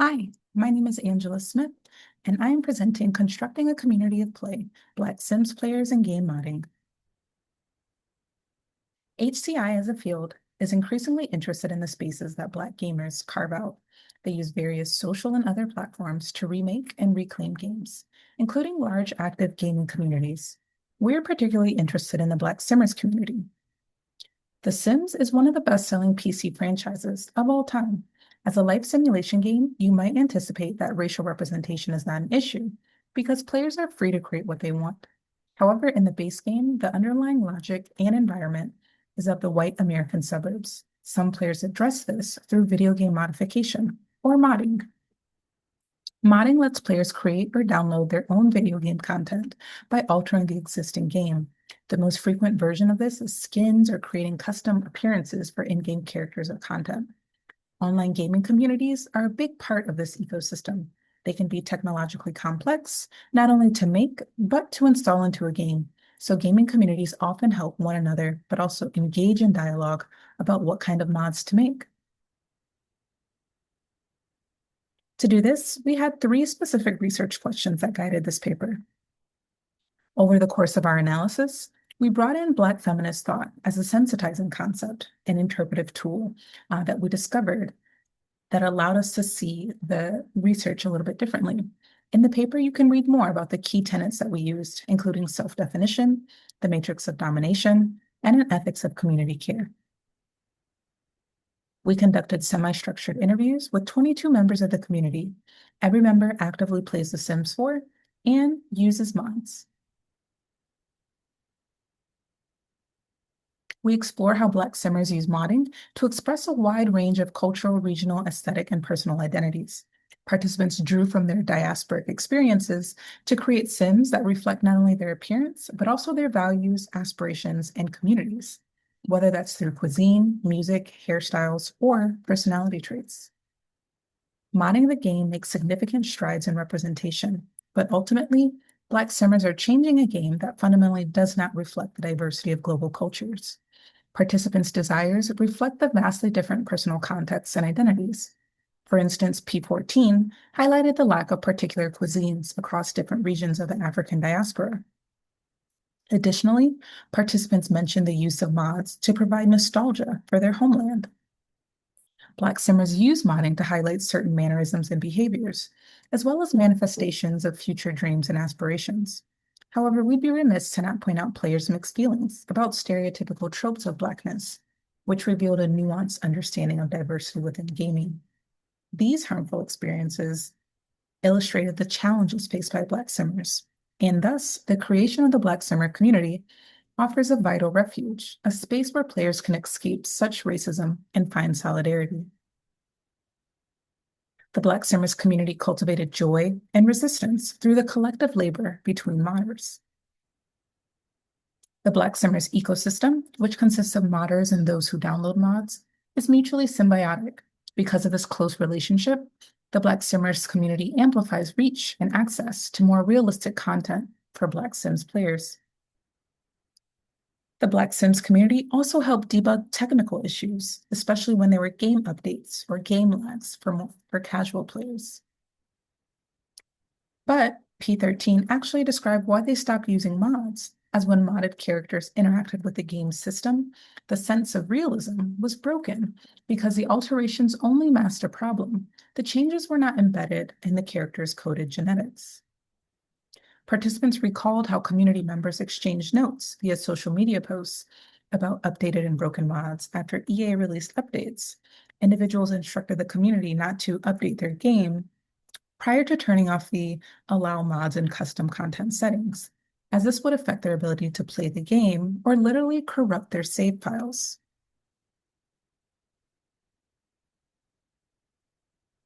Hi, my name is Angela Smith, and I am presenting Constructing a Community of Play, Black Sims Players and Game Modding. HCI as a field is increasingly interested in the spaces that Black gamers carve out. They use various social and other platforms to remake and reclaim games, including large active gaming communities. We're particularly interested in the Black Simmers community. The Sims is one of the best-selling PC franchises of all time. As a life simulation game, you might anticipate that racial representation is not an issue because players are free to create what they want. However, in the base game, the underlying logic and environment is of the white American suburbs. Some players address this through video game modification or modding. Modding lets players create or download their own video game content by altering the existing game. The most frequent version of this is skins or creating custom appearances for in-game characters or content. Online gaming communities are a big part of this ecosystem. They can be technologically complex, not only to make, but to install into a game. So gaming communities often help one another, but also engage in dialogue about what kind of mods to make. To do this, we had 3 specific research questions that guided this paper. Over the course of our analysis, we brought in Black feminist thought as a sensitizing concept, an interpretive tool that we discovered that allowed us to see the research a little bit differently. In the paper, you can read more about the key tenets that we used, including self-definition, the matrix of domination, and an ethics of community care. We conducted semi-structured interviews with 22 members of the community. Every member actively plays The Sims 4 and uses mods. We explore how Black Simmers use modding to express a wide range of cultural, regional, aesthetic, and personal identities. Participants drew from their diasporic experiences to create Sims that reflect not only their appearance, but also their values, aspirations, and communities, whether that's through cuisine, music, hairstyles, or personality traits. Modding the game makes significant strides in representation, but ultimately, Black Simmers are changing a game that fundamentally does not reflect the diversity of global cultures. Participants' desires reflect the vastly different personal contexts and identities. For instance, P14 highlighted the lack of particular cuisines across different regions of the African diaspora. Additionally, participants mentioned the use of mods to provide nostalgia for their homeland. Black Simmers use modding to highlight certain mannerisms and behaviors, as well as manifestations of future dreams and aspirations. However, we'd be remiss to not point out players' mixed feelings about stereotypical tropes of Blackness, which revealed a nuanced understanding of diversity within gaming. These harmful experiences illustrated the challenges faced by Black Simmers, and thus the creation of the Black Simmer community offers a vital refuge, a space where players can escape such racism and find solidarity. The Black Simmers community cultivated joy and resistance through the collective labor between modders. The Black Simmers ecosystem, which consists of modders and those who download mods, is mutually symbiotic. Because of this close relationship, the Black Simmers community amplifies reach and access to more realistic content for Black Sims players. The Black Sims community also helped debug technical issues, especially when there were game updates or game lags for casual players. But P13 actually described why they stopped using mods, as when modded characters interacted with the game's system, the sense of realism was broken because the alterations only masked a problem. The changes were not embedded in the character's coded genetics. Participants recalled how community members exchanged notes via social media posts about updated and broken mods after EA released updates. Individuals instructed the community not to update their game prior to turning off the allow mods and custom content settings, as this would affect their ability to play the game or literally corrupt their save files.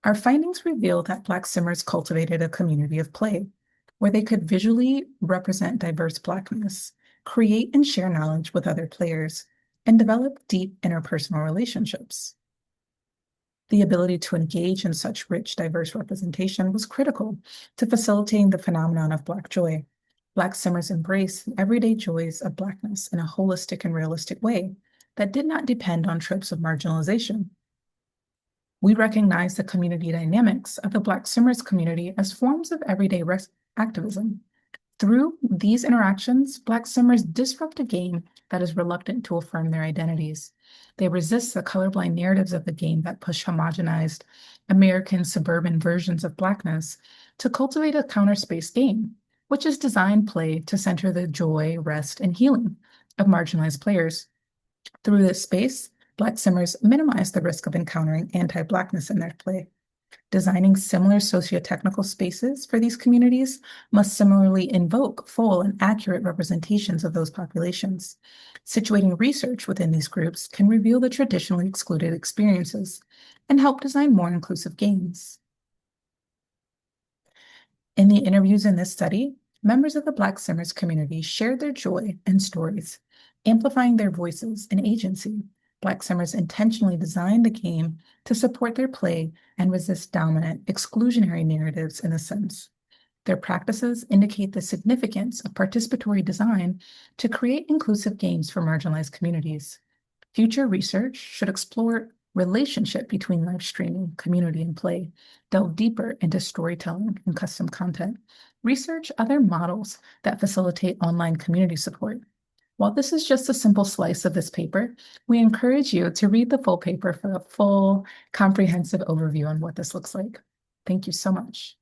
Our findings reveal that Black Simmers cultivated a community of play, where they could visually represent diverse Blackness, create and share knowledge with other players, and develop deep interpersonal relationships. The ability to engage in such rich, diverse representation was critical to facilitating the phenomenon of Black joy. Black Simmers embraced the everyday joys of Blackness in a holistic and realistic way that did not depend on tropes of marginalization. We recognize the community dynamics of the Black swimmers community as forms of everyday activism. Through these interactions, Black swimmers disrupt a game that is reluctant to affirm their identities. They resist the colorblind narratives of the game that push homogenized American suburban versions of Blackness to cultivate a counter-space game, which is designed play to center the joy, rest, and healing of marginalized players. Through this space, Black swimmers minimize the risk of encountering anti-Blackness in their play. Designing similar socio-technical spaces for these communities must similarly invoke full and accurate representations of those populations. Situating research within these groups can reveal the traditionally excluded experiences and help design more inclusive games. In the interviews in this study, members of the Black swimmers community shared their joy and stories, amplifying their voices and agency. Black swimmers intentionally designed the game to support their play and resist dominant, exclusionary narratives in the Sims. Their practices indicate the significance of participatory design to create inclusive games for marginalized communities. Future research should explore relationship between live streaming, community, and play, delve deeper into storytelling and custom content, research other models that facilitate online community support. While this is just a simple slice of this paper, we encourage you to read the full paper for a full, comprehensive overview on what this looks like. Thank you so much.